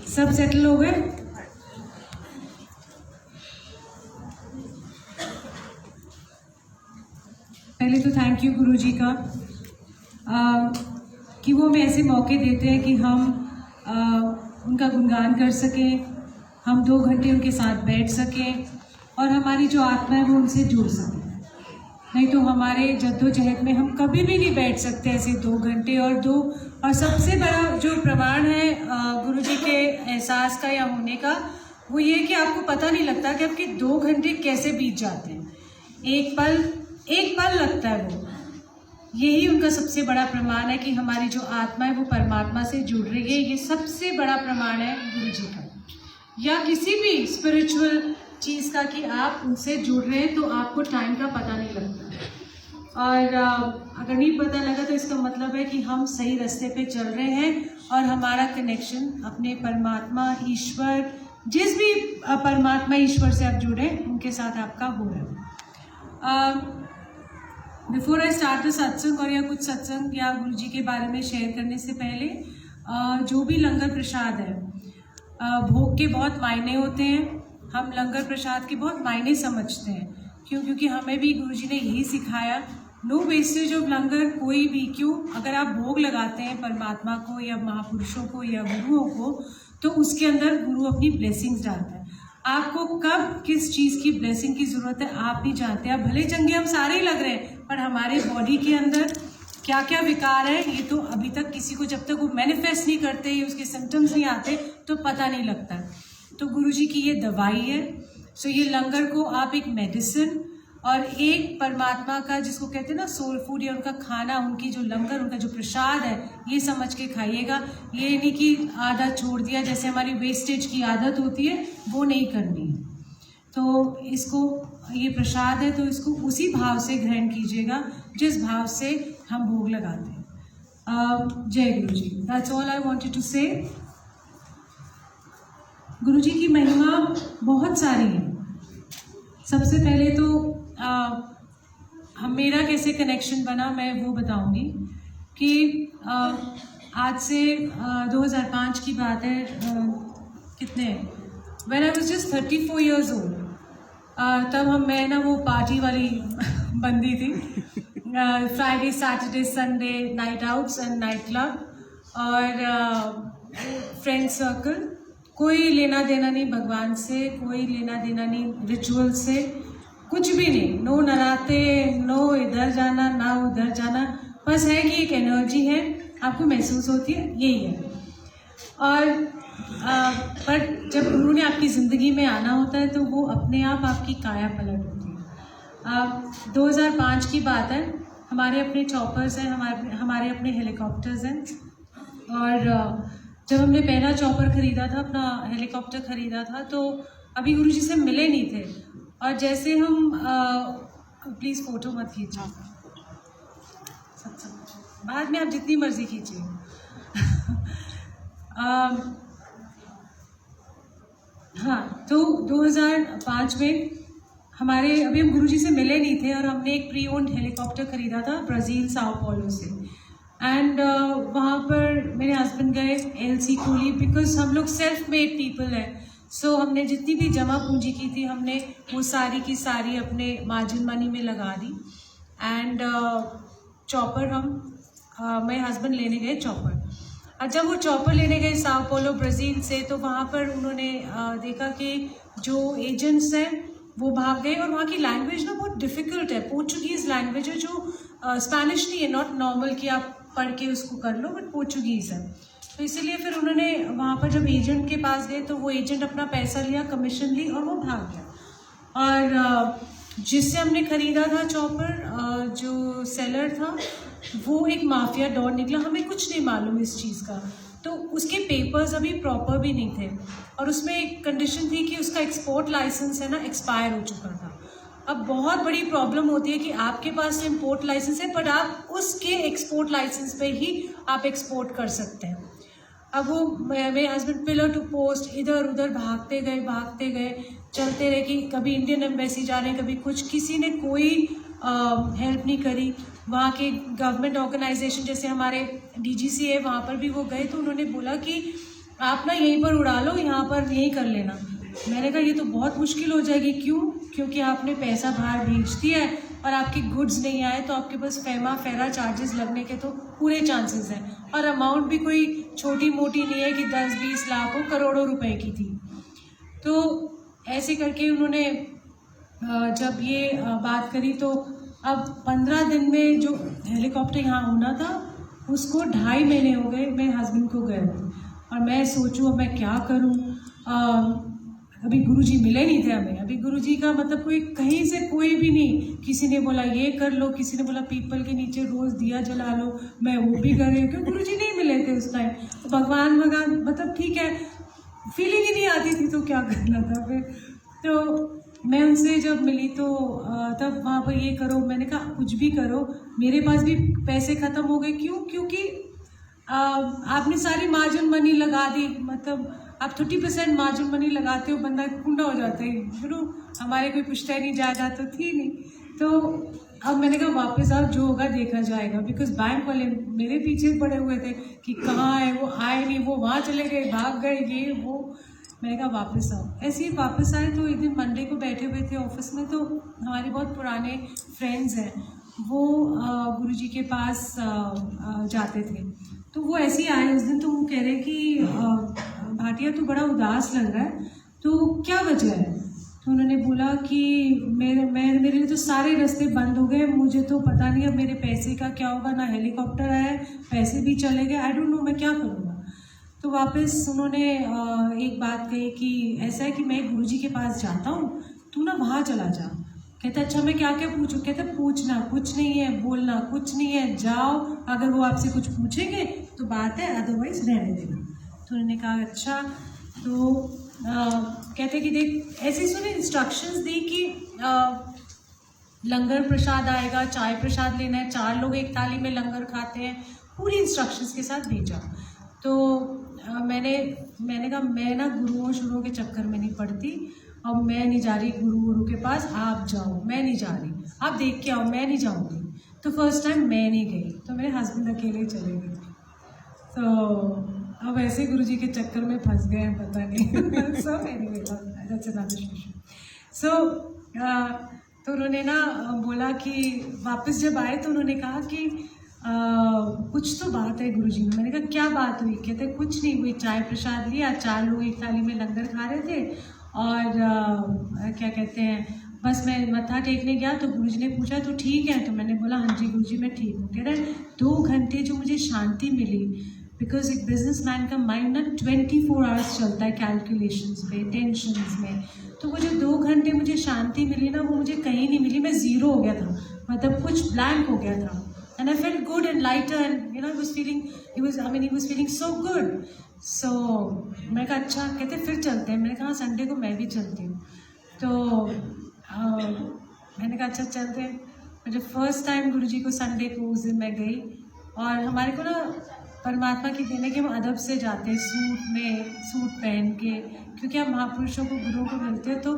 सब सेटल हो गए? पहले तो थैंक यू गुरुजी का कि वो हमें ऐसे मौके देते हैं कि हम उनका गुणगान कर सकें, हम 2 घंटे उनके साथ बैठ सकें और हमारी जो आत्मा है वो उनसे जुड़ सके। नहीं तो हमारे जद्दोजहद में हम कभी भी नहीं बैठ सकते ऐसे 2 घंटे। और सबसे बड़ा जो प्रमाण है गुरुजी के एहसास का या होने का, वो ये कि आपको पता नहीं लगता कि आपके 2 घंटे कैसे बीत जाते हैं। एक पल लगता है वो। यही उनका सबसे बड़ा प्रमाण है कि हमारी जो आत्मा है वो परमात्मा से जुड़ रही है। ये सबसे बड़ा प्रमाण है गुरुजी का या किसी भी स्पिरिचुअल चीज़ का कि आप उनसे जुड़ रहे हैं तो आपको टाइम का पता नहीं लगता। और अगर नहीं पता लगा तो इसका मतलब है कि हम सही रास्ते पे चल रहे हैं और हमारा कनेक्शन अपने परमात्मा ईश्वर, जिस भी परमात्मा ईश्वर से आप जुड़े उनके साथ आपका हो रहा है। बिफोर आई स्टार्ट द सत्संग और या कुछ सत्संग या गुरुजी के बारे में शेयर करने से पहले जो भी लंगर प्रसाद है, भोग के बहुत मायने होते हैं। हम लंगर प्रसाद के बहुत मायने समझते हैं। क्योंकि हमें भी गुरुजी ने यही सिखाया, नो वेस्टेज ऑफ लंगर। कोई भी क्यों, अगर आप भोग लगाते हैं परमात्मा को या महापुरुषों को या गुरुओं को, तो उसके अंदर गुरु अपनी ब्लेसिंग्स डालता है। आपको कब किस चीज़ की ब्लेसिंग की ज़रूरत है आप नहीं जानते। आप भले चंगे हम सारे ही लग रहे हैं, पर हमारे बॉडी के अंदर क्या क्या विकार है ये तो अभी तक किसी को, जब तक वो मैनिफेस्ट नहीं करते, उसके सिम्टम्स नहीं आते, तो पता नहीं लगता। तो गुरुजी की ये दवाई है। सो ये लंगर को आप एक मेडिसिन और एक परमात्मा का, जिसको कहते हैं ना सोल फूड, या उनका खाना, उनकी जो लंगर, उनका जो प्रसाद है, ये समझ के खाइएगा। ये नहीं कि आधा छोड़ दिया, जैसे हमारी वेस्टेज की आदत होती है, वो नहीं करनी है। तो इसको, ये प्रसाद है तो इसको उसी भाव से ग्रहण कीजिएगा जिस भाव से हम भोग लगाते हैं। जय Guru ji. That's all I wanted to say. Guru जी की महिमा बहुत सारी है। सबसे पहले तो मेरा कैसे कनेक्शन बना मैं वो बताऊंगी कि आज से 2005 की बात है। कितने, when I was just 34 years old, तब मैं ना वो पार्टी वाली बंदी थी। Friday Saturday Sunday night outs and night club और फ्रेंड सर्कल। कोई लेना देना नहीं भगवान से, कोई लेना देना नहीं रिचुअल से, कुछ भी नहीं। नो नराते, नो इधर जाना ना उधर जाना, बस है कि एक एनर्जी है आपको महसूस होती है, यही है। और पर जब गुरु ने आपकी ज़िंदगी में आना होता है तो वो अपने आप आपकी काया पलट होती है। 2005 की बात है। हमारे अपने चॉपर्स हैं, हमारे अपने हेलीकॉप्टर्स हैं। और जब हमने पहला चॉपर ख़रीदा था, अपना हेलीकॉप्टर ख़रीदा था, तो अभी गुरुजी से मिले नहीं थे। और जैसे हम प्लीज़ फ़ोटो मत खींचिए, बाद में आप जितनी मर्ज़ी खींचिए। हाँ, तो 2005 में हमारे, अभी हम गुरुजी से मिले नहीं थे और हमने एक प्री ओन्ड हेलीकॉप्टर ख़रीदा था ब्राज़ील साओ पॉलो से। एंड वहाँ पर मेरे हस्बैंड गए एलसी कूली, बिकॉज हम लोग सेल्फ मेड पीपल हैं। सो हमने जितनी भी जमा पूंजी की थी हमने वो सारी की सारी अपने मार्जिन मनी में लगा दी। एंड चॉपर मेरे हस्बैंड लेने गए चॉपर। और जब वो चॉपर लेने गए साओ पॉलो ब्राज़ील से, तो वहाँ पर उन्होंने देखा कि जो एजेंट्स हैं वो भाग गए। और वहाँ की लैंग्वेज ना बहुत डिफ़िकल्ट है, पोर्चुगीज़ लैंग्वेज है, जो स्पेनिश नहीं है, नॉट नॉर्मल कि आप पढ़ के उसको कर लो, बट पोर्चुगीज़ है। तो इसीलिए फिर उन्होंने वहाँ पर जब एजेंट के पास गए तो वो एजेंट अपना पैसा लिया, कमीशन ली और वो भाग गया। और जिससे हमने ख़रीदा था चॉपर, जो सेलर था वो एक माफिया डॉन निकला। हमें कुछ नहीं मालूम इस चीज़ का, तो उसके पेपर्स अभी प्रॉपर भी नहीं थे। और उसमें एक कंडीशन थी कि उसका एक्सपोर्ट लाइसेंस है ना एक्सपायर हो चुका था। अब बहुत बड़ी प्रॉब्लम होती है कि आपके पास इम्पोर्ट लाइसेंस है, बट आप उसके एक्सपोर्ट लाइसेंस पे ही आप एक्सपोर्ट कर सकते हैं। अब वो मेरे हस्बैंड पिलर टू पोस्ट इधर उधर भागते गए, चलते रहे कि कभी इंडियन एम्बेसी जा रहे हैं, कभी कुछ, किसी ने कोई हेल्प नहीं करी। वहाँ के गवर्नमेंट ऑर्गेनाइजेशन जैसे हमारे डीजीसी है, वहाँ पर भी वो गए तो उन्होंने बोला कि आप ना यहीं पर उड़ा लो, यहाँ पर यहीं कर लेना। मैंने कहा ये तो बहुत मुश्किल हो जाएगी। क्यों? क्योंकि आपने पैसा बाहर भेज दिया है और आपके गुड्स नहीं आए, तो आपके पास फेमा फेरा चार्जेस लगने के तो पूरे चांसेस हैं। और अमाउंट भी कोई छोटी मोटी नहीं है कि 10-20 लाख हो, करोड़ों रुपए की थी। तो ऐसे करके उन्होंने जब ये बात करी, तो अब 15 दिन में जो हेलीकॉप्टर यहाँ होना था उसको 2.5 महीने हो गए मेरे हस्बैंड को गए। और मैं सोचूं अब मैं क्या करूं। अभी गुरुजी मिले नहीं थे हमें। अभी गुरुजी का मतलब कोई कहीं से कोई भी नहीं। किसी ने बोला ये कर लो, किसी ने बोला पीपल के नीचे रोज दिया जला लो, मैं वो भी कर रही हूँ, क्योंकि गुरुजी नहीं मिले थे उस टाइम। तो भगवान मतलब ठीक है, फीलिंग ही नहीं आती थी तो क्या करना था फिर। तो मैं उनसे जब मिली तो तब वहाँ पर ये करो, मैंने कहा कुछ भी करो, मेरे पास भी पैसे ख़त्म हो गए। क्यों? क्योंकि आपने सारी मार्जिन मनी लगा दी। मतलब आप 30% मार्जिन मनी लगाते हो, बंदा कुंडा हो जाता है। शुरू हमारे कोई पुश्तैनी जायदाद तो थी नहीं। तो अब मैंने कहा वापस आओ, जो होगा देखा जाएगा। बिकॉज बैंक वाले मेरे पीछे पड़े हुए थे कि कहाँ है, वो आए नहीं, वो वहाँ चले गए, भाग गए, ये वो। मैंने कहा वापस आओ। ऐसे ही वापस आए तो एक दिन मंडे को बैठे हुए थे ऑफिस में, तो हमारे बहुत पुराने फ्रेंड्स हैं, वो गुरुजी के पास जाते थे। तो वो ऐसे ही आए उस दिन, तो वो कह रहे कि भाटिया तो बड़ा उदास लग रहा है, तो क्या वजह है? तो उन्होंने बोला कि मेरे लिए तो सारे रास्ते बंद हो गए, मुझे तो पता नहीं अब मेरे पैसे का क्या होगा, ना हेलीकॉप्टर आया, पैसे भी चले गए, आई डोंट नो मैं क्या करूँगा। तो वापस उन्होंने एक बात कही कि ऐसा है कि मैं गुरुजी के पास जाता हूँ, तू ना वहाँ चला जा। कहते अच्छा मैं क्या क्या पूछूं? कहते पूछना कुछ नहीं है, बोलना कुछ नहीं है, जाओ, अगर वो आपसे कुछ पूछेंगे तो बात है, अदरवाइज रहने देना। तो उन्होंने कहा अच्छा। तो कहते कि देख, ऐसे सुने इंस्ट्रक्शंस दी कि लंगर प्रसाद आएगा, चाय प्रसाद लेना है, 4 लोग एक थाली में लंगर खाते हैं, पूरी इंस्ट्रक्शंस के साथ भेजा। तो मैंने कहा मैं ना गुरुओं शुरुओं के चक्कर में नहीं पड़ती, अब मैं नहीं जा रही गुरु के पास, आप जाओ, मैं नहीं जा रही, आप देख के आओ, मैं नहीं जाऊँगी। तो फर्स्ट टाइम मैं नहीं गई, तो मेरे हस्बैंड अकेले चले गए। तो अब ऐसे गुरुजी के चक्कर में फंस गए हैं, पता नहीं। So anyway that's another issue. So तो उन्होंने ना बोला कि वापस जब आए तो उन्होंने कहा कि कुछ तो बात है गुरुजी में। मैंने कहा क्या बात हुई? कहते कुछ नहीं हुई, चाय प्रसाद लिया, 4 लोग एक थाली में लंगर खा रहे थे, और क्या कहते हैं, बस मैं मत्था टेकने गया तो गुरुजी ने पूछा तो ठीक है? तो मैंने बोला हाँ जी गुरुजी मैं ठीक हूँ। कह रहे 2 घंटे जो मुझे शांति मिली, बिकॉज एक बिजनेसमैन का माइंड ना 24 आवर्स चलता है कैलकुलेशंस पे, टेंशन्स में। तो वो जो 2 घंटे मुझे शांति मिली ना, वो मुझे कहीं नहीं मिली। मैं ज़ीरो हो गया था, मतलब कुछ ब्लैंक हो गया था। And I felt good and lighter, and I was feeling, he was feeling so good. So मैंने कहा अच्छा। कहते फिर चलते हैं। मैंने कहा संडे को मैं भी चलती हूँ। तो मैंने कहा अच्छा चलते हैं। मुझे फर्स्ट टाइम गुरुजी को संडे को उस दिन मैं गई, और हमारे को ना परमात्मा की देने के हम अदब से जाते हैं, सूट पहन के, क्योंकि आप महापुरुषों को गुरुओं को मिलते हो तो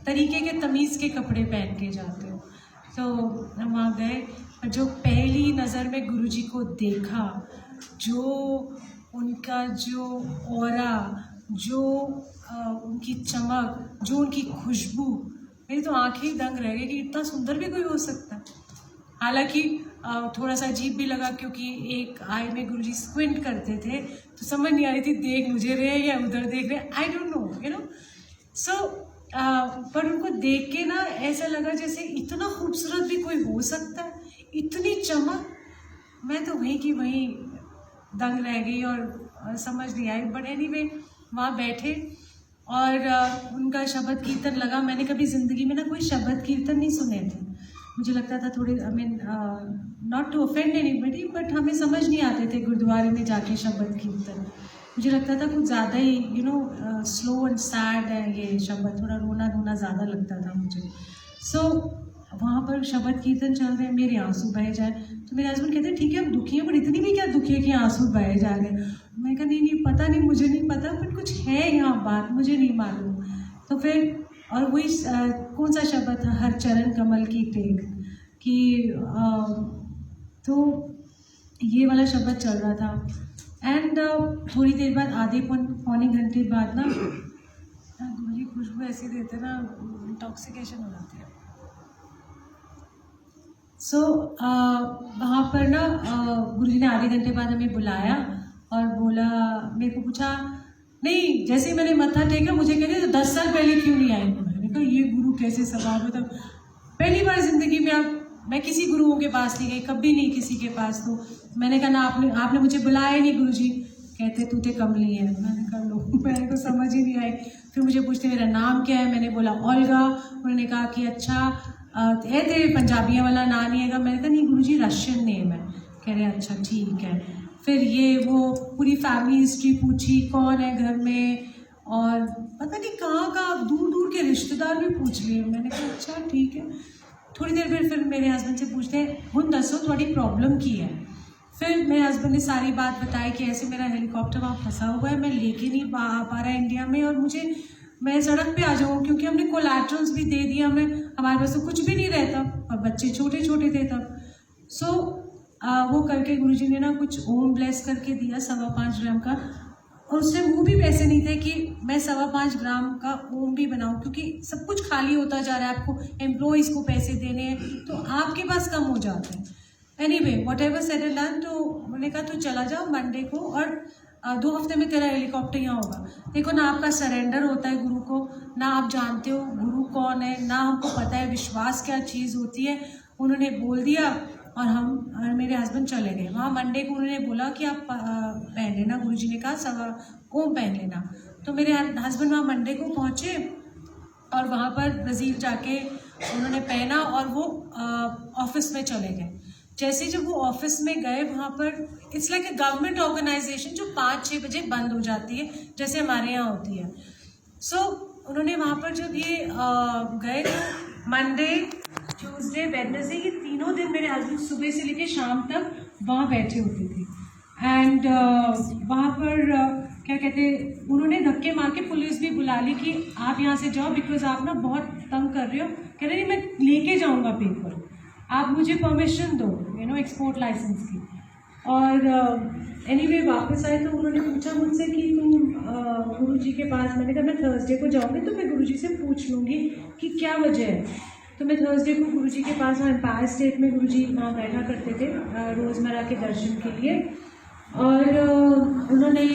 तरीके के तमीज़ के कपड़े पहन के जाते हो। तो हम वहाँ गए, और जो पहली नज़र में गुरुजी को देखा, जो उनका जो ऑरा, जो उनकी चमक, जो उनकी खुशबू, मेरी तो आंखें ही दंग रह गई कि इतना सुंदर भी कोई हो सकता है। हालांकि थोड़ा सा अजीब भी लगा, क्योंकि एक आई में गुरुजी स्क्विंट करते थे, तो समझ नहीं आ रही थी देख मुझे रहे या उधर देख रहे, आई डोंट नो सो पर उनको देख के ना ऐसा लगा जैसे इतना खूबसूरत भी कोई हो सकता है, इतनी चमक। मैं तो वहीं की वहीं दंग रह गई और समझ नहीं आई। बट एनीवे वहाँ बैठे और उनका शब्द कीर्तन लगा। मैंने कभी ज़िंदगी में ना कोई शब्द कीर्तन नहीं सुने थे। मुझे लगता था थोड़े not to offend anybody, but हमें समझ नहीं आते थे गुरुद्वारे में जाके शब्द कीर्तन। मुझे लगता था कुछ ज़्यादा ही स्लो एंड सैड है ये शब्द, थोड़ा रोना धोना ज़्यादा लगता था मुझे। सो वहाँ पर शब्द कीर्तन चल रहे हैं, मेरे आंसू बहे जाए। तो मेरे हस्बैंड कहते हैं ठीक है हम दुखी हैं, पर इतनी भी क्या दुखी है कि आंसू बहे जा रहे हैं। मैंने कहा नहीं पता नहीं, मुझे नहीं पता, बट कुछ है यहाँ बात, मुझे नहीं मालूम। तो फिर और वही कौन सा शब्द था, हर चरण कमल की टेक, कि तो ये वाला शब्द चल रहा था। एंड थोड़ी देर बाद आधे पौने घंटे बाद ना गुरुजी खुशबू ऐसी देते ना, इंटॉक्सिकेशन हो जाती है। सो वहाँ पर ना गुरुजी ने आधे घंटे बाद हमें बुलाया और बोला, मेरे को पूछा, नहीं जैसे ही मैंने मत्था टेका मुझे कह रहे तो 10 साल पहले क्यों नहीं आए? मैंने कहा ये गुरु कैसे सवाल, मतलब पहली बार जिंदगी में मैं किसी गुरुओं के पास नहीं गई, कभी नहीं किसी के पास। तो मैंने कहा ना आपने मुझे बुलाया नहीं गुरुजी। कहते तू ते कमली है। मैंने कहा लो, मेरे को समझ ही नहीं आई। फिर मुझे पूछते मेरा नाम क्या है, मैंने बोला ओल्गा। उन्होंने कहा कि अच्छा तेरे पंजाबियों वाला नाम नहीं है? मैंने कहा नहीं गुरुजी रशियन नेम है। कह रहे अच्छा ठीक है। फिर ये वो पूरी फैमिली हिस्ट्री पूछी, कौन है घर में, और पता नहीं कहाँ दूर दूर के रिश्तेदार भी पूछ लिए। मैंने कहा अच्छा ठीक है। थोड़ी देर फिर मेरे हस्बैंड से पूछते हैं हुन दसो थोड़ी प्रॉब्लम की है। फिर मेरे हस्बैंड ने सारी बात बताई कि ऐसे मेरा हेलीकॉप्टर वहाँ फंसा हुआ है, मैं लेके नहीं आ पा रहा इंडिया में, और मैं सड़क पे आ जाऊँ क्योंकि हमने कोलैटरल्स भी दे दिया, हमारे पास तो कुछ भी नहीं रहता और बच्चे छोटे छोटे थे तब। सो वो करके गुरुजी ने ना कुछ ओम ब्लेस करके दिया 5.25 ग्राम का, और उससे वो भी पैसे नहीं थे कि मैं 5.25 ग्राम का ओम भी बनाऊं, क्योंकि सब कुछ खाली होता जा रहा है, आपको एम्प्लॉइज़ को पैसे देने हैं तो आपके पास कम हो जाते हैं। Anyway what ever said and done, तो मैंने कहा तो चला जाओ मंडे को, और 2 हफ्ते में तेरा हेलीकॉप्टर यहाँ होगा। देखो ना आपका सरेंडर होता है गुरु को, ना आप जानते हो गुरु कौन है, ना हमको पता है विश्वास क्या चीज़ होती है। उन्होंने बोल दिया और हम मेरे हस्बैंड चले गए वहाँ। मंडे को उन्होंने बोला कि आप पहन लेना, गुरुजी ने कहा ओम पहन लेना। तो मेरे हस्बैंड वहाँ मंडे को पहुँचे और वहाँ पर ब्राज़ील जाके उन्होंने पहना और वो ऑफिस में चले गए। जैसे जब वो ऑफिस में गए वहाँ पर it's like a government organisation जो 5-6 बजे बंद हो जाती है जैसे हमारे यहाँ होती है। सो उन्होंने वहाँ पर जब ये गए तो मंडे ट्यूसडे वेडनेसडे ये तीनों दिन मेरे हस्बैंड सुबह से लेकर शाम तक वहाँ बैठे होते थे। एंड वहाँ पर क्या कहते, उन्होंने धक्के मार के पुलिस भी बुला ली कि आप यहाँ से जाओ बिकॉज आप ना बहुत तंग कर रहे हो। कह रहे नहीं मैं लेके जाऊँगा पेपर, आप मुझे परमिशन दो एक्सपोर्ट लाइसेंस की। और एनीवे वापस आए तो उन्होंने पूछा मुझसे कि तुम गुरुजी के पास, मैंने कहा मैं थर्सडे को जाऊँगी तो मैं गुरुजी से पूछ लूँगी कि क्या वजह है। तो मैं थर्सडे को गुरुजी के पास, वहाँ एम्पायर स्टेट में गुरुजी वहाँ बैठा करते थे रोज़मर्रा के दर्शन के लिए। और उन्होंने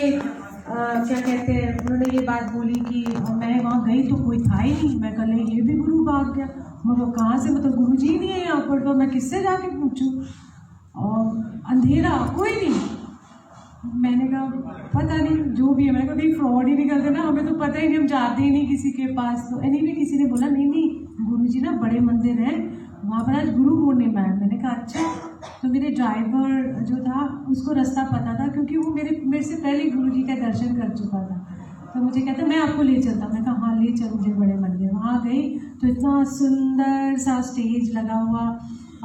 क्या कहते हैं, उन्होंने ये बात बोली कि मैं वहाँ गई तो कोई था ही नहीं। मैं कल ये भी गुरु भाग गया, मतलब कहाँ से, मतलब गुरुजी नहीं है यहाँ पर, तो मैं किससे जाके पूछूँ, और अंधेरा कोई नहीं। मैंने कहा पता नहीं जो भी है, मैंने कहा भाई फ्रॉड ही निकलते ना, हमें तो पता ही नहीं, हम जाते ही नहीं किसी के पास। तो एनीवे किसी ने बोला नहीं गुरुजी ना बड़े मंदिर है वहाँ पर आज गुरु पूर्णिमा है। मैंने कहा अच्छा। तो मेरे ड्राइवर जो था उसको रास्ता पता था क्योंकि वो मेरे से पहले गुरुजी का दर्शन कर चुका था। तो मुझे कहता मैं आपको ले चलता। मैं कहा हाँ ले चल मुझे बड़े मंदिर। वहाँ गई तो इतना सुंदर सा स्टेज लगा हुआ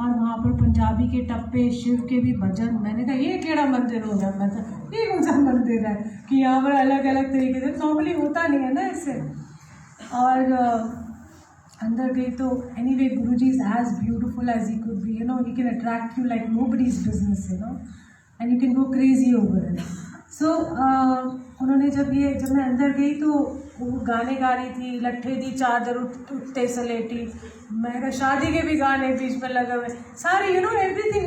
और वहाँ पर पंजाबी के टप्पे, शिव के भी भजन। मैंने कहा ये केड़ा मंदिर हो गया, मतलब ये कौन सा मंदिर है कि यहाँ पर अलग अलग तरीके से, नॉर्मली होता नहीं है ना इससे। और अंदर गई तो anyway Guruji is as beautiful as he could be, he can attract you like nobody's business, and you can go crazy over it. So उन्होंने जब मैं अंदर गई तो वो गाने गा रही थी, लट्ठे दी चादर उठते सलेटी, मैं कहा शादी के भी गाने बीच में लगे हुए सारे, एवरीथिंग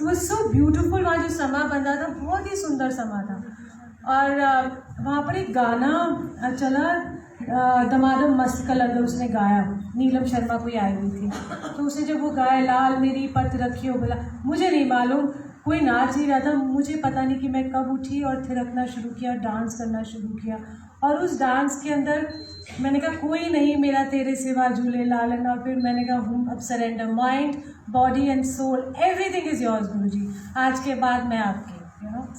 वाज सो ब्यूटीफुल। वहाँ जो समा बंधा था बहुत ही सुंदर समा था। और वहाँ पर एक गाना चला, दमादम मस्त कलर उसने गाया, नीलम शर्मा कोई आई हुई थी, तो उसने जब वो गाया लाल मेरी पत रखी हो, बोला मुझे नहीं मालूम, कोई नाच ही रहा था, मुझे पता नहीं कि मैं कब उठी और थिरकना शुरू किया, डांस करना शुरू किया। और उस डांस के अंदर मैंने कहा कोई नहीं मेरा तेरे सिवा झूले लालन। और फिर मैंने कहा हूँ अब surrender, mind body and soul everything is yours Guruji, आज के बाद मैं आपके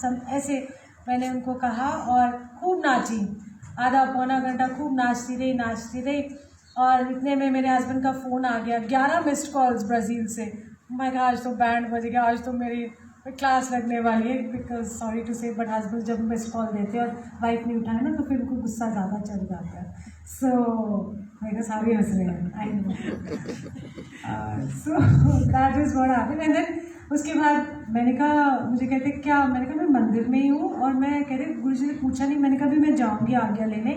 सब ऐसे मैंने उनको कहा। और खूब नाची, आधा पौना घंटा खूब नाचती रही। और इतने में मेरे हस्बैंड का फ़ोन आ गया, 11 मिस्ड कॉल्स ब्राज़ील से। मैं कहा आज तो बैंड बज गया, आज तो मेरी क्लास लगने वाली है, बिकॉज सॉरी टू से बट हस्बैंड जब मिस्ड कॉल देते और वाइफ नहीं उठाए ना तो फिर उनको गुस्सा ज़्यादा चल जाता है। सो मेरे सारे हंस रहे हैं, I know. So that is what happened. And then उसके बाद मैंने कहा, मुझे कहते क्या, मैंने कहा मैं मंदिर में ही हूँ और मैं कह रहे गुरु जी ने पूछा नहीं, मैंने कहा भी मैं जाऊँगी आज्ञा लेने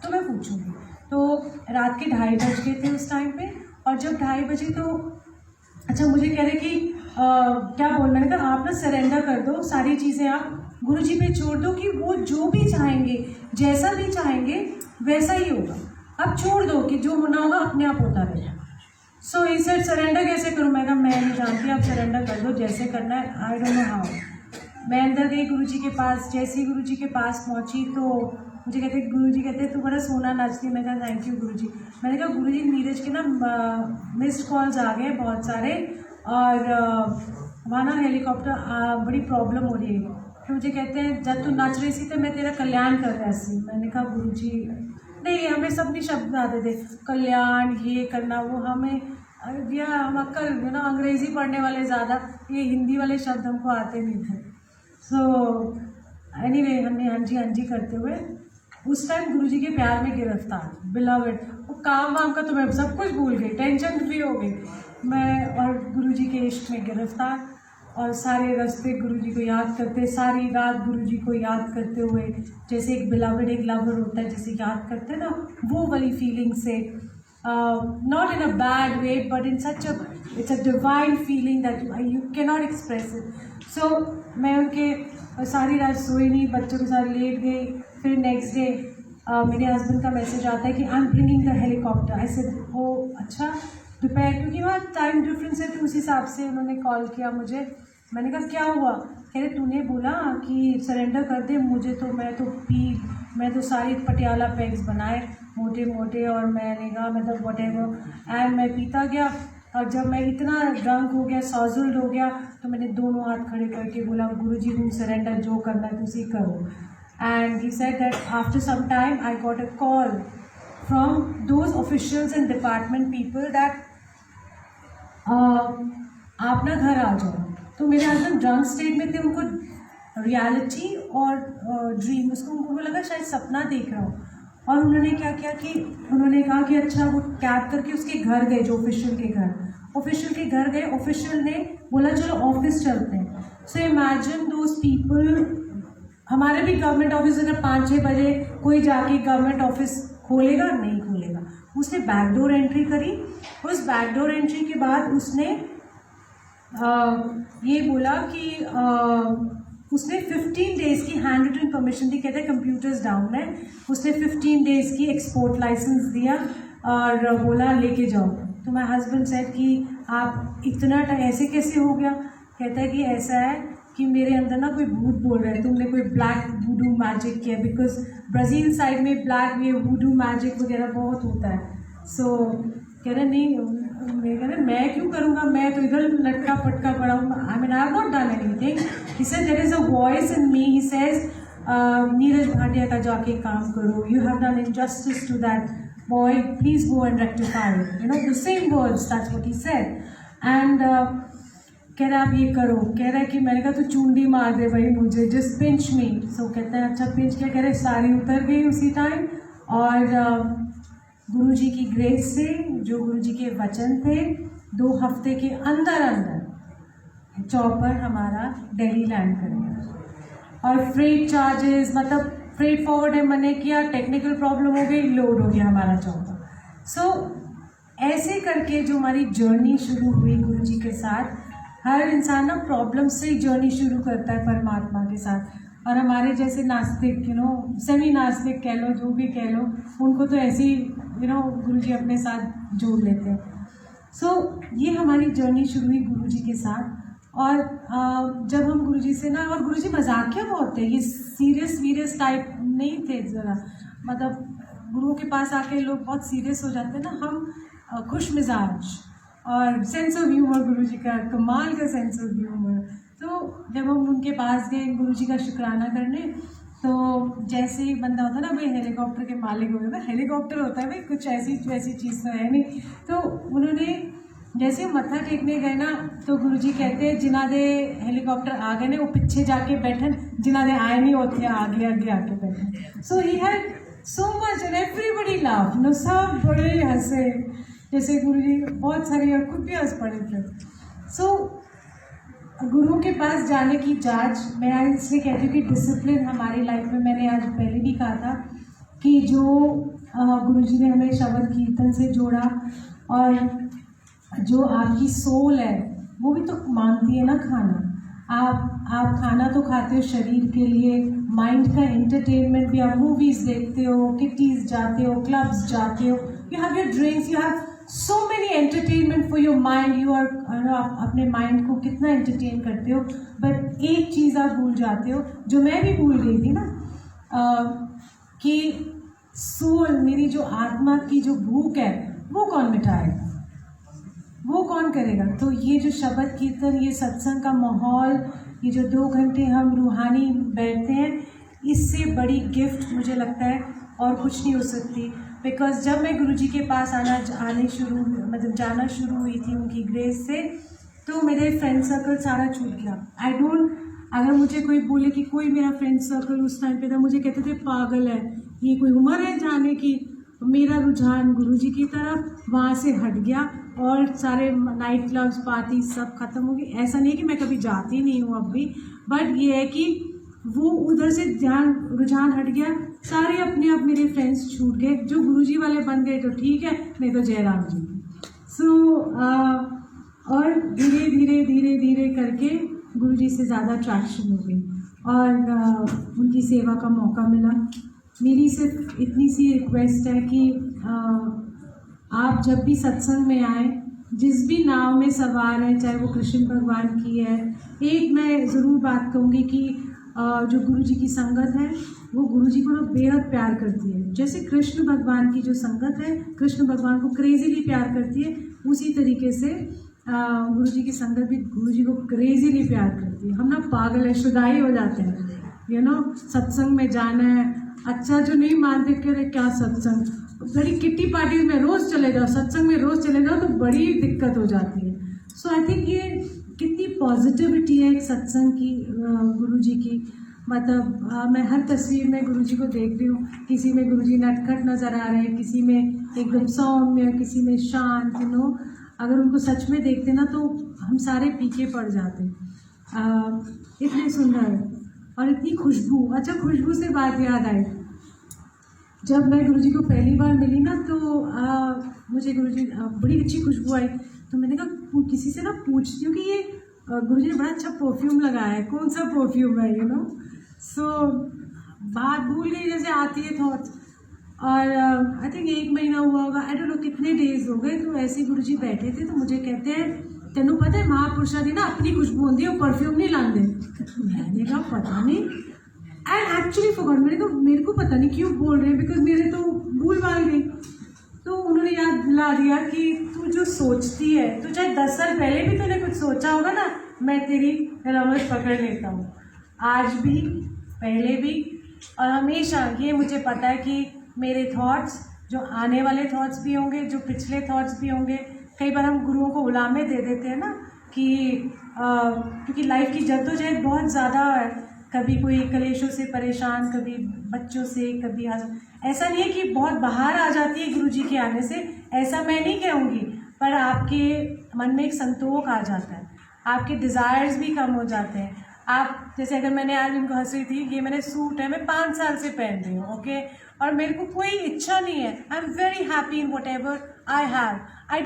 तो मैं पूछूँगी। तो रात के 2:30 बज गए थे उस टाइम पे, और जब 2:30 बजे तो अच्छा मुझे कह रहे कि क्या बोल, मैंने कहा आप ना सरेंडर कर दो, सारी चीज़ें आप गुरु जी पे छोड़ दो कि वो जो भी चाहेंगे, जैसा भी चाहेंगे वैसा ही होगा, अब छोड़ दो कि जो होना होगा अपने आप होता रहेगा। सो ही सेड सरेंडर कैसे करूँ, मैं कहा मैं नहीं जानती, आप सरेंडर कर दो जैसे करना है, आई डोंट नो हाउ। मैं अंदर गई गुरु जी के पास, जैसे ही गुरु जी के पास पहुँची तो मुझे कहते गुरु जी कहते तू बड़ा सोना नाचती, मैं कहा थैंक यू गुरु जी। मैंने कहा गुरु जी नीरज के ना मिस्ड कॉल्स आ गए बहुत सारे, और वहाँ ना हेलीकॉप्टर बड़ी प्रॉब्लम हो रही है। तो मुझे कहते हैं जब तू नाच रही थी तो मैं तेरा कल्याण कर रहा सी। मैंने कहा गुरु जी नहीं, हमें सब नहीं शब्द आते थे, कल्याण ये करना वो, हमें भैया हम अक्कल ना अंग्रेज़ी पढ़ने वाले ज़्यादा, ये हिंदी वाले शब्द हमको आते नहीं थे। सो एनीवे हमने हाँ जी करते हुए उस टाइम गुरु जी के प्यार में गिरफ्तार, बिलवड, वो काम वाम का तो मैं सब कुछ भूल गई, टेंशन फ्री हो गई मैं, और गुरु जी के इश्क में गिरफ्तार, और सारे रास्ते गुरु जी को याद करते, सारी रात गुरु जी को याद करते हुए, जैसे एक बिलवड एक लवर होता है जैसे याद करते हैं ना, वो वाली फीलिंग से, not in a bad way but in such a it's a divine feeling that you can not express it. So मैं उनके सारी रात सोई नहीं, बच्चों के साथ लेट गई। फिर नेक्स्ट डे मेरे हस्बैंड का मैसेज आता है कि I am bringing the helicopter. ऐसे वो अच्छा दोपहर, क्योंकि वहाँ टाइम डिफरेंस है तो उस हिसाब से उन्होंने कॉल किया मुझे। मैंने कहा क्या हुआ, कह रहे तूने बोला कि सरेंडर कर दे मुझे, तो मैं तो सारी पटियाला पैक्स बनाए मोटे मोटे, और मैंने कहा मतलब वट एवर, एंड मैं पीता गया, और जब मैं इतना ड्रंक हो गया, सॉजुल्ड हो गया, तो मैंने दोनों हाथ खड़े करके बोला गुरु जी तुम सरेंडर जो करना है तुसी करो। And he said that after some time I got a call from those officials and department people that आप ना घर आ जाओ। तो मेरे हस्बैंड ड्रंक स्टेट में थे, उनको रियलिटी और ड्रीम, उनको लगा शायद सपना देख रहा हूँ, और उन्होंने क्या किया कि उन्होंने कहा कि अच्छा वो कैब करके उसके घर गए, जो ऑफिशियल के घर गए, ऑफिशियल ने बोला चलो ऑफिस चलते हैं। सो इमेजिन दोज पीपल, हमारे भी गवर्नमेंट ऑफिस अगर 5-6 बजे कोई जाके गवर्नमेंट ऑफिस खोलेगा, नहीं खोलेगा। उसने बैकडोर एंट्री करी, उस बैकडोर एंट्री के बाद उसने ये बोला कि उसने 15 डेज़ की हैंड रिटन परमिशन दी, कहते हैं कंप्यूटर्स डाउन है, उसने 15 डेज़ की एक्सपोर्ट लाइसेंस दिया और बोला लेके जाओ। तो माय हस्बैंड सेड कि आप इतना ऐसे कैसे हो गया, कहता है कि ऐसा है कि मेरे अंदर ना कोई भूत बोल रहा है, तुमने कोई ब्लैक वुडू मैजिक किया, बिकॉज ब्राज़ील साइड में ब्लैक ये वुडू मैजिक वगैरह बहुत होता है। सो कह रहे नहीं, मैं कह रहे मैं क्यों करूँगा, मैं तो इधर लटका पटका पड़ा हूँ, I mean I have not done anything. He said there is a voice in me, he says Neeraj Bhatia का जाके काम करो, you have done injustice to that boy, please go and rectify, you know the same words, that's what he said. And कह रहा आप ये करो, कह रहा है कि मैंने कहा तू चूंडी मार दे भाई मुझे, जस्ट पिंच मी। सो कहते हैं अच्छा पिंच क्या, कह रहे सारी उतर गई उसी टाइम, और गुरु जी की ग्रेस से, जो गुरु जी के वचन थे, 2 हफ्ते के अंदर अंदर चॉपर हमारा दिल्ली लैंड कर गया। और फ्रेट चार्जेस, मतलब फ्रेट फॉरवर्ड मैंने किया, टेक्निकल प्रॉब्लम हो गई, लोड हो गया हमारा चॉपर। सो ऐसे करके जो हमारी जर्नी शुरू हुई गुरु जी के साथ, हर इंसान ना प्रॉब्लम से ही जर्नी शुरू करता है परमात्मा के साथ। और हमारे जैसे नास्तिक, यू नो सेमी नास्तिक कह लो, जो भी कह लो, उनको तो ऐसे ही यू नो गुरु जी अपने साथ जोड़ लेते हैं। सो ये हमारी जर्नी शुरू हुई गुरु जी के साथ। और जब हम गुरु जी से ना, और गुरु जी मजाकिया बहुत थे, ये सीरियस टाइप नहीं थे ज़रा, मतलब गुरुओं के पास आके लोग बहुत सीरियस हो जाते हैं ना, हम खुश मिजाज, और सेंस ऑफ ह्यूमर गुरु जी का कमाल का सेंस ऑफ ह्यूमर। तो जब हम उनके पास गए गुरु जी का शुक्राना करने, तो जैसे ही बंदा होता है ना भाई हेलीकॉप्टर के मालिक हो गए, हेलीकॉप्टर होता है भाई, कुछ ऐसी चीज़ तो है नहीं। तो उन्होंने जैसे मत्था टेकने गए ना, तो गुरु जी कहते हैं जिन्हों दे हेलीकॉप्टर आ गए ने वो पीछे जाके बैठन, जिन्हों दे आए नहीं होते आगे आगे आके बैठन। So he had so much and everybody laugh, no सब बड़े हंसे, जैसे गुरु जी बहुत सारे खुद भी हंस पड़े थे। सो गुरु के पास जाने की जांच मैं आज इसलिए कहती हूँ कि डिसिप्लिन हमारी लाइफ में, मैंने आज पहले भी कहा था कि जो गुरुजी ने हमें शब्द कीर्तन से जोड़ा, और जो आपकी सोल है वो भी तो मांगती है ना खाना। आप खाना तो खाते हो शरीर के लिए, माइंड का एंटरटेनमेंट भी, आप मूवीज़ देखते हो, किटीज़ जाते हो, क्लब्स जाते हो, you have your drinks, you have so many entertainment for your mind. You are अपने माइंड को कितना एंटरटेन करते हो, बट एक चीज़ आप भूल जाते हो, जो मैं भी भूल गई थी ना, कि सोल, मेरी जो आत्मा की जो भूख है वो कौन मिटाएगा, वो कौन करेगा। तो ये जो शब्द कीर्तन, ये सत्संग का माहौल, ये जो 2 घंटे हम रूहानी बैठते हैं, इससे बड़ी गिफ्ट मुझे लगता है और कुछ नहीं हो सकती। बिकॉज जब मैं गुरुजी के पास जाना शुरू हुई थी उनकी ग्रेस से, तो मेरे फ्रेंड सर्कल सारा छूट गया। अगर मुझे कोई बोले कि कोई मेरा फ्रेंड सर्कल उस टाइम पे था, मुझे कहते थे पागल है, ये कोई उम्र है जाने की। मेरा रुझान गुरुजी की तरफ वहाँ से हट गया और सारे नाइट क्लब्स, पार्टी सब ख़त्म हो गई। ऐसा नहीं है कि मैं कभी जाती नहीं हूँ अब भी, बट ये है कि वो उधर से रुझान हट गया, सारे अपने आप मेरे फ्रेंड्स छूट गए। जो गुरुजी वाले बन गए तो ठीक है, नहीं तो जयराम जी। और धीरे धीरे धीरे धीरे करके गुरुजी से ज़्यादा अट्रैक्शन हो गई और उनकी सेवा का मौका मिला। मेरी सिर्फ इतनी सी रिक्वेस्ट है कि आप जब भी सत्संग में आए, जिस भी नाव में सवार है, चाहे वो कृष्ण भगवान की है, एक मैं ज़रूर बात कहूँगी कि जो गुरुजी की संगत है वो गुरुजी को बेहद प्यार करती है। जैसे कृष्ण भगवान की जो संगत है कृष्ण भगवान को क्रेजीली प्यार करती है, उसी तरीके से गुरुजी की संगत भी गुरुजी को क्रेजीली प्यार करती है। हम ना पागल है, शुदाई हो जाते हैं, सत्संग में जाना है। अच्छा, जो नहीं मानते कह रहे क्या सत्संग, बड़ी किट्टी पार्टी में रोज़ चले जाओ, सत्संग में रोज़ चले जाओ तो बड़ी दिक्कत हो जाती है। सो आई थिंक ये कितनी पॉजिटिविटी है एक सत्संग की, गुरुजी की। मतलब मैं हर तस्वीर में गुरुजी को देख रही हूँ, किसी में गुरुजी नटखट नज़र आ रहे हैं, किसी में एकदम सौम्य, किसी में शांत। अगर उनको सच में देखते ना तो हम सारे पीछे पड़ जाते। इतने सुंदर और इतनी खुशबू। अच्छा, खुशबू से बात याद आई, जब मैं गुरुजी को पहली बार मिली ना तो मुझे गुरुजी बड़ी अच्छी खुशबू आई, तो मैंने कहा किसी से ना पूछती हूँ कि ये गुरुजी ने बड़ा अच्छा परफ्यूम लगाया है, कौन सा परफ्यूम है, सो बात भूल गई जैसे आती है थॉट्स। और आई थिंक 1 महीना हुआ होगा, आई डोंट नो कितने डेज हो गए, तो ऐसे गुरुजी बैठे थे तो मुझे कहते हैं, तेनू पता है महापुरुषा दी ना अपनी खुशबू होती है, वो परफ्यूम नहीं लाते। मैंने कहा पता नहीं, एंड एक्चुअली फॉरगॉट, मेरे को पता नहीं क्यों बोल रहे हैं, बिकॉज मेरे तो भूल भाल गई। तो उन्होंने याद दिला दिया कि तू जो सोचती है, तो चाहे 10 साल पहले भी तूने कुछ सोचा होगा ना, मैं तेरी रमज पकड़ लेता हूँ, आज भी, पहले भी और हमेशा। ये मुझे पता है कि मेरे थॉट्स, जो आने वाले थॉट्स भी होंगे, जो पिछले थॉट्स भी होंगे। कई बार हम गुरुओं को गुलामे दे देते हैं ना कि क्योंकि लाइफ की जद्दोजहद बहुत ज़्यादा है, कभी कोई कलेशों से परेशान, कभी बच्चों से, कभी ऐसा नहीं है कि बहुत बाहर आ जाती है गुरुजी के आने से, ऐसा मैं नहीं कहूँगी, पर आपके मन में एक संतोष आ जाता है, आपके डिज़ायर्स भी कम हो जाते हैं। आप जैसे, अगर मैंने आज इनको हंस रही थी, ये मैंने सूट है, मैं 5 साल से पहन रही हूँ, ओके, और मेरे को कोई इच्छा नहीं है, I am very happy in what ever I have. I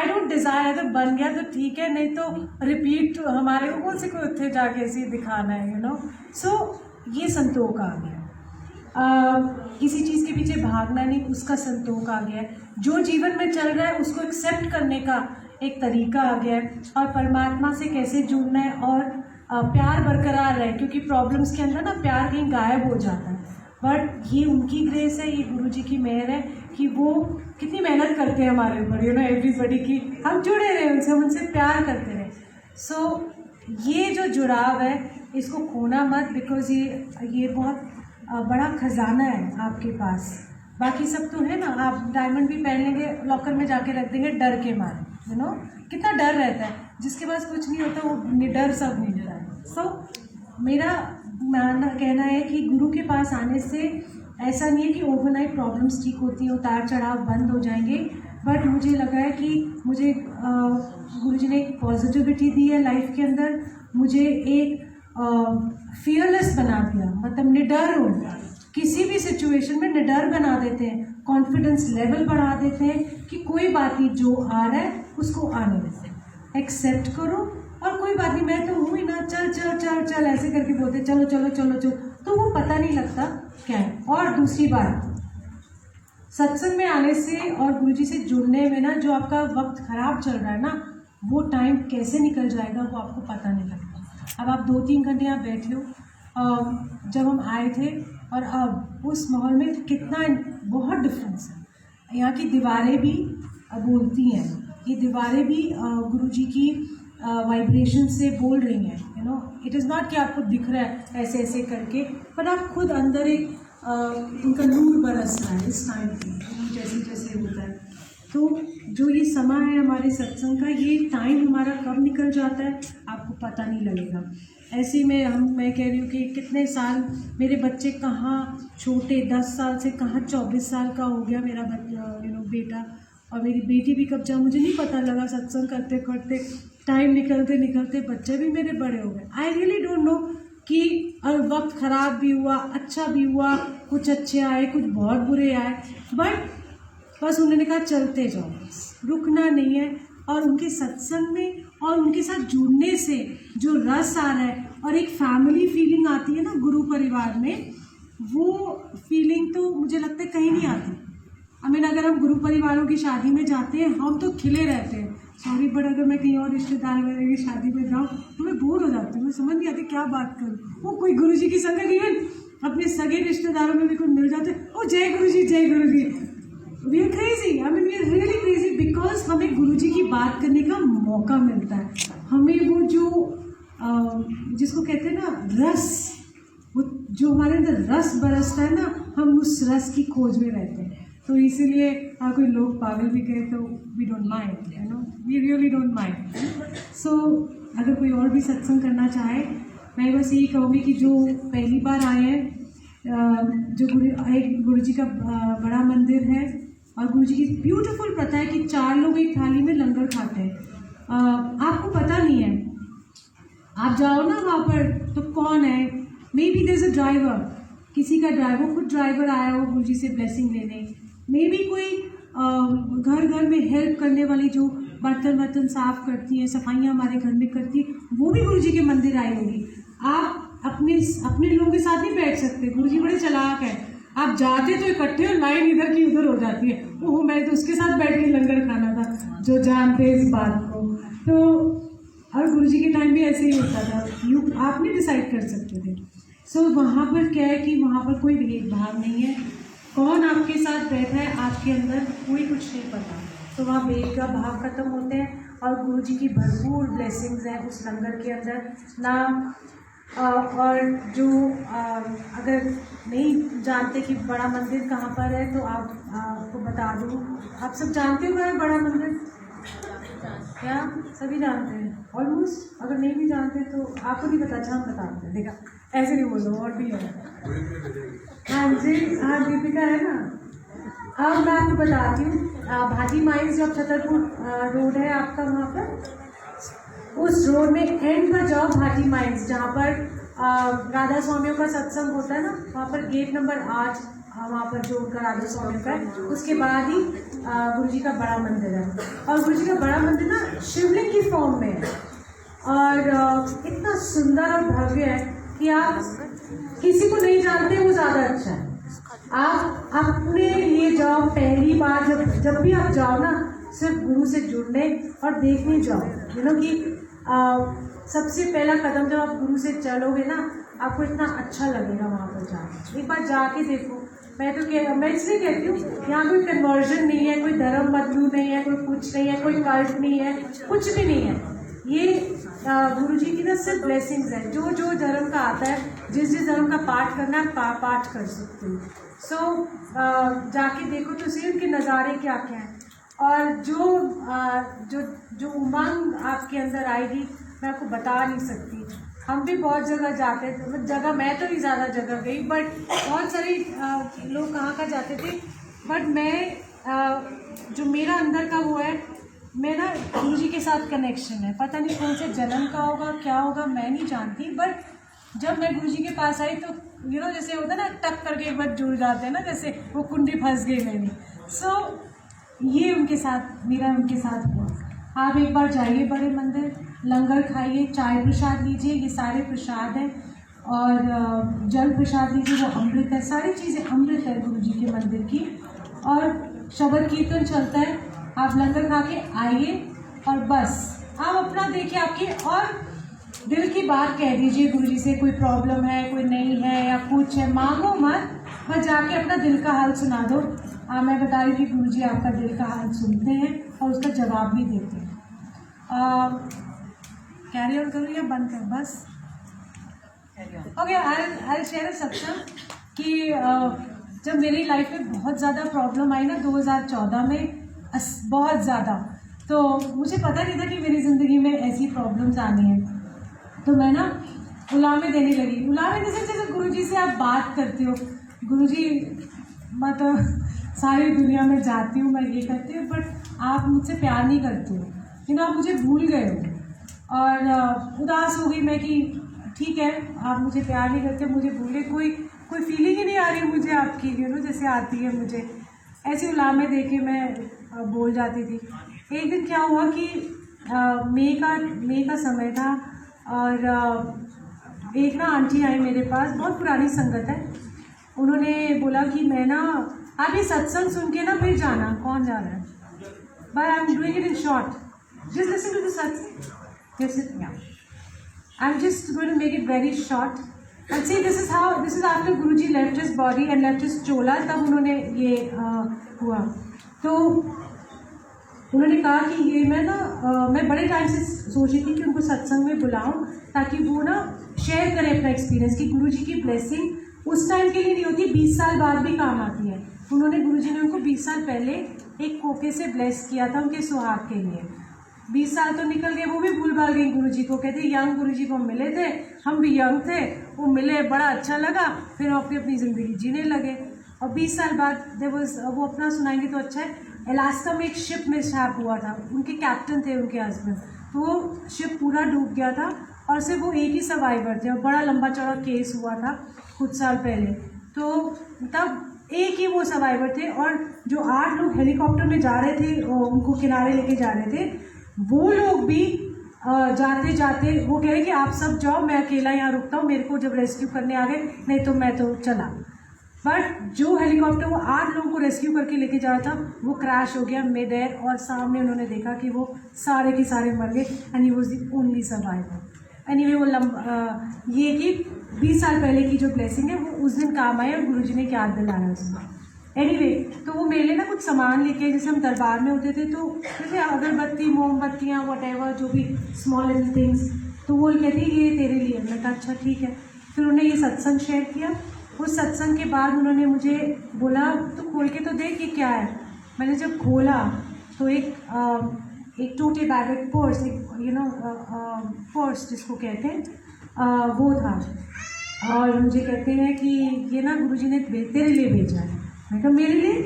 don't desire, अगर बन गया तो ठीक है, नहीं तो रिपीट हमारे को कौन से कोई उत्थे जाके ऐसे दिखाना है, सो ये संतोष आ गया। किसी चीज़ के पीछे भागना नहीं, उसका संतोष आ गया है। जो जीवन में चल रहा है उसको एक्सेप्ट करने का एक तरीका आ गया है, और परमात्मा से कैसे जुड़ना है और प्यार बरकरार रहे, क्योंकि प्रॉब्लम्स के अंदर ना प्यार कहीं गायब हो जाता है। बट ये उनकी ग्रेस है, ये गुरुजी की मेहर है कि वो कितनी मेहनत करते हैं हमारे ऊपर, एवरीबडी की, हम जुड़े रहे उनसे, हम उनसे प्यार करते रहे। सो ये जो जुड़ाव है इसको खोना मत, बिकॉज ये बहुत बड़ा खजाना है आपके पास। बाकी सब तो है ना, आप डायमंड भी पहन लेंगे, लॉकर में जाके रख देंगे डर के मारे, कितना डर रहता है, जिसके पास कुछ नहीं होता वो निडर सब मिलता है। सो मेरा कहना है कि गुरु के पास आने से ऐसा नहीं है कि ओवरनाइट प्रॉब्लम्स ठीक होती हैं, उतार चढ़ाव बंद हो जाएंगे, बट मुझे लगा है कि मुझे गुरुजी ने एक पॉजिटिविटी दी है लाइफ के अंदर, मुझे एक फियरलेस बना दिया, मतलब निडर हो, किसी भी सिचुएशन में निडर बना देते हैं, कॉन्फिडेंस लेवल बढ़ा देते हैं कि कोई बात नहीं, जो आ रहा है उसको आने देते हैं, एक्सेप्ट करो और कोई बात नहीं, मैं तो हूँ ही ना, चल चल चल चल ऐसे करके बोलते चलो चलो चलो चलो, तो वो पता नहीं लगता क्या है। और दूसरी बात, सत्संग में आने से और गुरुजी से जुड़ने में ना, जो आपका वक्त खराब चल रहा है ना, वो टाइम कैसे निकल जाएगा वो आपको पता नहीं लगता। अब आप 2-3 घंटे यहाँ बैठे हो, जब हम आए थे और अब उस माहौल में कितना बहुत डिफरेंस है। यहाँ की दीवारें भी बोलती हैं, ये दीवारें भी गुरुजी की वाइब्रेशन से बोल रही हैं, you know, it is not कि आपको दिख रहा है ऐसे ऐसे करके, पर आप खुद अंदर एक उनका नूर बरस रहा है इस टाइम पे, जैसे जैसे होता है। तो जो ये समय है हमारे सत्संग का, ये टाइम हमारा कब निकल जाता है आपको पता नहीं लगेगा। ऐसे में मैं कह रही हूँ कि कितने साल मेरे बच्चे कहाँ छोटे 10 साल से कहाँ 24 साल का हो गया मेरा बेटा, और मेरी बेटी भी कब जा मुझे नहीं पता लगा, सत्संग करते करते टाइम निकलते निकलते बच्चे भी मेरे बड़े हो गए। आई रियली डोंट नो कि वक्त ख़राब भी हुआ, अच्छा भी हुआ, कुछ अच्छे आए, कुछ बहुत बुरे आए, बट बस उन्होंने कहा चलते जाओ, रुकना नहीं है। और उनके सत्संग में और उनके साथ जुड़ने से जो रस आ रहा है और एक फैमिली फीलिंग आती है ना गुरु परिवार में, वो फीलिंग तो मुझे लगता है कहीं नहीं आती। अगर हम गुरु परिवारों की शादी में जाते हैं हम तो खिले रहते हैं, सॉरी, बट अगर मैं कहीं और रिश्तेदार वगैरह की शादी में जाऊँ तो मैं बोर हो जाती हूँ, मैं समझ नहीं आती क्या बात करूँ। वो कोई गुरुजी की संगत, इवन अपने सगे रिश्तेदारों में भी कोई मिल जाते, ओ जय गुरु जी जय Guru ji. We are crazy, we are really crazy, because हमें गुरुजी की बात करने का मौका मिलता है। हमें वो जो जिसको कहते हैं ना रस, वो जो हमारे अंदर रस बरसता है ना, हम उस रस की खोज में रहते हैं। तो इसीलिए कोई लोग पागल भी कहे तो we don't mind, you know, we really don't mind. So अगर कोई और भी सत्संग करना चाहे, मैं बस यही कहूँगी कि जो पहली बार आए हैं, जो गुरुजी का बड़ा मंदिर है और गुरुजी की ब्यूटीफुल प्रथा है कि 4 लोग एक थाली में लंगर खाते हैं। आपको पता नहीं है, आप जाओ ना वहाँ पर तो कौन है, maybe there is a driver, किसी का ड्राइवर खुद ड्राइवर आया हो गुरुजी से ब्लेसिंग लेने, मे बी कोई घर घर में हेल्प करने वाली जो बर्तन साफ करती है, सफाइयाँ हमारे घर में करती है, वो भी गुरुजी के मंदिर आई होगी। आप अपने लोगों के साथ नहीं बैठ सकते, गुरुजी बड़े चालाक है, आप जाते तो इकट्ठे और लाइन इधर की उधर हो जाती है। ओह, मैं तो उसके साथ बैठ के लंगर खाना था, जो जानते हैं इस बात को। तो और गुरुजी के टाइम भी ऐसे ही होता था, आप नहीं डिसाइड कर सकते थे। सो वहाँ पर क्या है कि वहाँ पर कोई भेदभाव नहीं है, कौन आपके साथ बैठा है आपके अंदर कोई कुछ नहीं पता, तो वहाँ भेद का भाव खत्म होते हैं और गुरुजी की भरपूर ब्लेसिंग्स हैं उस लंगर के अंदर ना। और जो अगर नहीं जानते कि बड़ा मंदिर कहाँ पर है तो आपको बता दूँ, आप सब जानते हो बड़ा मंदिर, क्या सभी जानते हैं ऑलमोस्ट? अगर नहीं भी जानते तो आपको नहीं पता, अच्छा हम बताते हैं, देखा ऐसे नहीं बोलो, और भी है। हाँ जी, हाँ दीपिका है ना। अब मैं आपको बताती हूँ, भाटी माइंस जो छतरपुर रोड है आपका, वहाँ पर उस रोड में एंड पर जाओ, भाटी माइंस जहाँ पर राधा स्वामियों का सत्संग होता है ना, वहाँ पर गेट नंबर 8, वहाँ पर जो उनका राधा स्वामी का है, उसके बाद ही गुरुजी का बड़ा मंदिर है। और गुरुजी का बड़ा मंदिर ना शिवलिंग की फॉर्म में है और इतना सुंदर और भव्य है कि आप किसी को नहीं जानते वो ज़्यादा अच्छा है। आप अपने लिए जाओ, पहली बार जब भी आप जाओ ना, सिर्फ गुरु से जुड़ने और देखने जाओ, यू नो कि सबसे पहला कदम जब आप गुरु से चलोगे ना, आपको इतना अच्छा लगेगा वहाँ पर जाके। एक बार जाके देखो। मैं इसलिए कहती हूँ, यहाँ कोई कन्वर्जन नहीं है, कोई धर्म बदलू नहीं है, कोई कुछ नहीं है, कोई कल्ट नहीं है, कुछ भी नहीं है। ये गुरुजी की ना सिर्फ ब्लेसिंग्स है। जो जो धर्म का आता है, जिस धर्म का पाठ करना है पाठ कर सकते हो। सो जाके देखो तो सही उनके नज़ारे क्या क्या हैं, और जो उमंग आपके अंदर आएगी मैं आपको बता नहीं सकती। हम भी बहुत जगह जाते थे, मैं तो नहीं ज़्यादा जगह गई, बट बहुत सारे लोग कहाँ जाते थे, बट मैं जो मेरा अंदर का वो है, मेरा गुरु जी के साथ कनेक्शन है, पता नहीं कौन से जन्म का होगा, क्या होगा मैं नहीं जानती, बट जब मैं गुरु जी के पास आई तो जैसे होता है ना, टक करके एक बार जुड़ जाते हैं ना, जैसे वो कुंडी फंस गई मेरी। सो ये उनके साथ, मेरा उनके साथ हुआ। आप एक बार जाइए बड़े मंदिर, लंगर खाइए, चाय प्रसाद लीजिए, ये सारे प्रसाद हैं, और जल प्रसाद लीजिए, वो अमृत है, सारी चीज़ें अमृत है गुरु जी के मंदिर की। और शबद कीर्तन चलता है, आप लंगर खा के आइए और बस आप अपना देखिए आपकी, और दिल की बात कह दीजिए गुरु जी से, कोई प्रॉब्लम है, कोई नहीं है या कुछ है, मांगो मत, बस जाके अपना दिल का हाल सुना दो। मैं बता रही कि गुरु जी आपका दिल का हाल सुनते हैं और उसका जवाब भी देते हैं। कैरी ऑन करूँ या बंद कर? बस ओके, आई शेयर सत्संग कि जब मेरी लाइफ में बहुत ज़्यादा प्रॉब्लम आई ना 2014 में, बहुत ज़्यादा, तो मुझे पता नहीं था कि मेरी ज़िंदगी में ऐसी प्रॉब्लम्स आनी है। तो मैं ना उलामे देने लगी। उलामे जैसे गुरुजी से आप बात करते हो, गुरुजी मतलब सारी दुनिया में जाती हूँ, मैं ये करती हूँ, बट आप मुझसे प्यार नहीं करते हो, आप मुझे भूल गए हो। और उदास हो गई मैं कि ठीक है, आप मुझे प्यार नहीं करते, मुझे भूले, कोई फीलिंग ही नहीं आ रही मुझे आपकी, जैसे आती है मुझे। ऐसे उलामे दे के मैं बोल जाती थी। एक दिन क्या हुआ कि मई का समय था, और एक ना आंटी आई मेरे पास, बहुत पुरानी संगत है। उन्होंने बोला कि मैं ना, आप ये सत्संग सुन के ना फिर जाना। कौन जा रहा है? But I am doing it in short, just listen to the satsang. I'm just going to make it very short and see this is after Guruji left his body and left his chola, तब उन्होंने ये हुआ। तो उन्होंने कहा कि ये मैं बड़े टाइम से सोच रही थी कि उनको सत्संग में बुलाऊं ताकि वो ना शेयर करें अपना एक्सपीरियंस, कि गुरुजी की ब्लेसिंग उस टाइम के लिए नहीं होती, 20 साल बाद भी काम आती है। गुरुजी ने उनको 20 साल पहले एक कोके से ब्लेस किया था उनके सुहाग के लिए। 20 साल तो निकल गए, वो भी भूल भाल गई गुरुजी को। कहते यंग गुरुजी को मिले थे, हम भी यंग थे, वो मिले, बड़ा अच्छा लगा, फिर वो अपनी ज़िंदगी जीने लगे। और 20 साल बाद वो अपना सुनाएंगे तो अच्छा है। अलास्का में एक शिप मिसहैप हुआ था, उनके कैप्टन थे उनके हस्बैंड, तो वो शिप पूरा डूब गया था और सिर्फ वो एक ही सर्वाइवर थे, और बड़ा लंबा चौड़ा केस हुआ था कुछ साल पहले। तो तब एक ही वो सर्वाइवर थे, और जो 8 लोग हेलीकॉप्टर में जा रहे थे, उनको किनारे लेके जा रहे थे, वो लोग भी जाते जाते वो कह रहे कि आप सब जाओ, मैं अकेला यहाँ रुकता हूँ, मेरे को जब रेस्क्यू करने आ गए, नहीं तो मैं तो चला। बट जो हेलीकॉप्टर वो 8 लोगों को रेस्क्यू करके लेके जा रहा था, वो क्रैश हो गया मिड एयर, और सामने उन्होंने देखा कि वो सारे के सारे मर गए, and he was the only survivor. Anyway, वो ये कि 20 साल पहले की जो ब्लेसिंग है वो उस दिन काम आई, और गुरुजी ने क्या दिलाया उसमें। एनीवे, तो वो मेरे लिए ना कुछ सामान लेके, जैसे हम दरबार में होते थे तो जैसे अगरबत्ती, मोमबत्तियाँ, वटेवर, जो भी स्मॉल लिटिल थिंग्स, तो वो कहती ये तेरे लिए। मैं कहा अच्छा ठीक है। फिर उन्होंने ये सत्संग शेयर किया। उस सत्संग के बाद उन्होंने मुझे बोला तो खोल के तो देख ये क्या है। मैंने जब खोला तो एक टोटे बैग, एक पर्स, एक पर्स जिसको कहते हैं, वो था, और मुझे कहते हैं कि ये ना गुरुजी ने तेरे लिए भेजा है। मैं कहा मेरे लिए?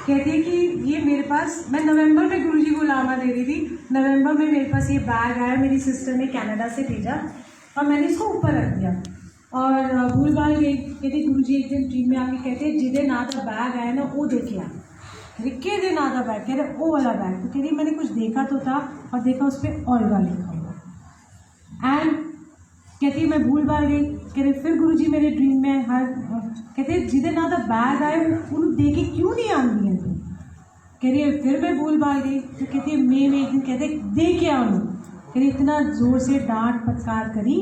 कहते हैं कि ये मेरे पास, मैं नवंबर में गुरुजी को लामा दे रही थी, नवंबर में मेरे पास ये बैग आया, मेरी सिस्टर ने कनाडा से भेजा, और मैंने इसको ऊपर रख दिया और भूल भाल गई। कहते गुरुजी एक दिन ड्रीम में आके कहते जिदे ना तो बैग आया ना वो देखे आ, के दिन आधा बैग, कह रहे वो वाला बैग। तो कह रही मैंने कुछ देखा तो था, और देखा उस पर ओल्गा लिखा हुआ, एंड कहती मैं भूल भाल गई। कह रहे फिर गुरुजी मेरे ड्रीम में कहते जिदे ना तो बैग आए उन्होंने देखे क्यों नहीं आती है तुम। कह रही है फिर मैं भूल भाल गई। तो कहती है मैं एक दिन कहते दे के आऊँ। कह रही इतना ज़ोर से डांट फटकार करी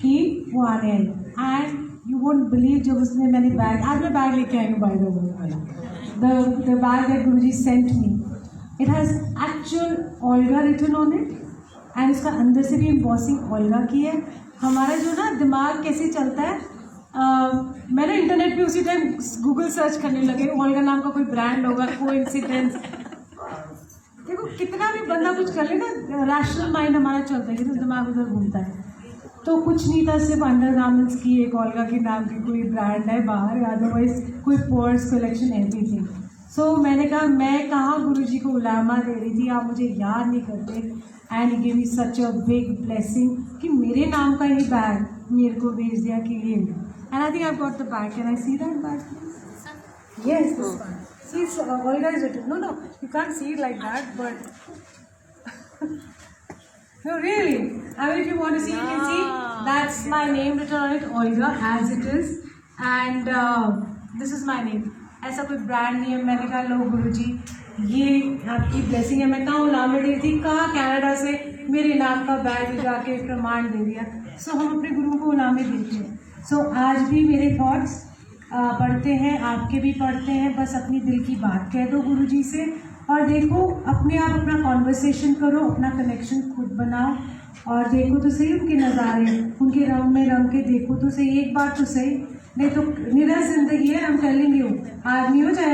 कि वो आने आई, एंड यू वोंट बिलीव जब उसने मैंने बैग, आज मैं बैग लेके आई हूँ by the way, the bag that Guruji sent me, it has actual Olga written on it, and इसका अंदर से भी embossing Olga की है। हमारा जो ना दिमाग कैसे चलता है, मैंने इंटरनेट पे उसी टाइम गूगल सर्च करने लगे, ओल्गा नाम का कोई ब्रांड होगा, कोइंसिडेंस। देखो कितना भी बंदा कुछ कर ले ना, रैशनल माइंड हमारा चलता है, तो दिमाग उधर घूमता है। तो कुछ नहीं था, सिर्फ अंडरगारमेंट्स की एक ओल्गा के नाम की कोई ब्रांड है बाहर, अदरवाइज कोई पर्स कलेक्शन एवरीथिंग। सो मैंने कहा मैं कहाँ गुरुजी को उलामा दे रही थी, आप मुझे याद नहीं करते। And he give me such a big blessing कि मेरे नाम का ही बैग मेरे को भेज दिया कि ये। And I think I got the bag, can I see that bag? Yes, this one. See, it's Olga is written. No, you can't see it like that, but no, really. I mean, if you want to see, you can see that's my name written on it, Olga, as it is, and this is my name. ऐसा कोई brand नहीं है। मैंने कहा लो गुरुजी, ये आपकी blessing है। मैं कहाँ उलामा दे रही थी, कहाँ कनाडा से मेरे नाम का बैग जाके प्रमाण दे दिया। सो हम अपने गुरु को उलामे देते हैं। सो आज भी मेरे थॉट्स पढ़ते हैं, आपके भी पढ़ते हैं। बस अपनी दिल की बात कह दो गुरुजी से, और देखो अपने आप अपना कॉन्वर्सेशन करो, अपना कनेक्शन खुद बनाओ, और देखो तो सही उनके नज़ारे, उनके रंग में रंग के देखो तो सही। एक बार तो सही, नहीं तो निरा जिंदगी है। हम टेलिंग यू, आदमी हो चाहे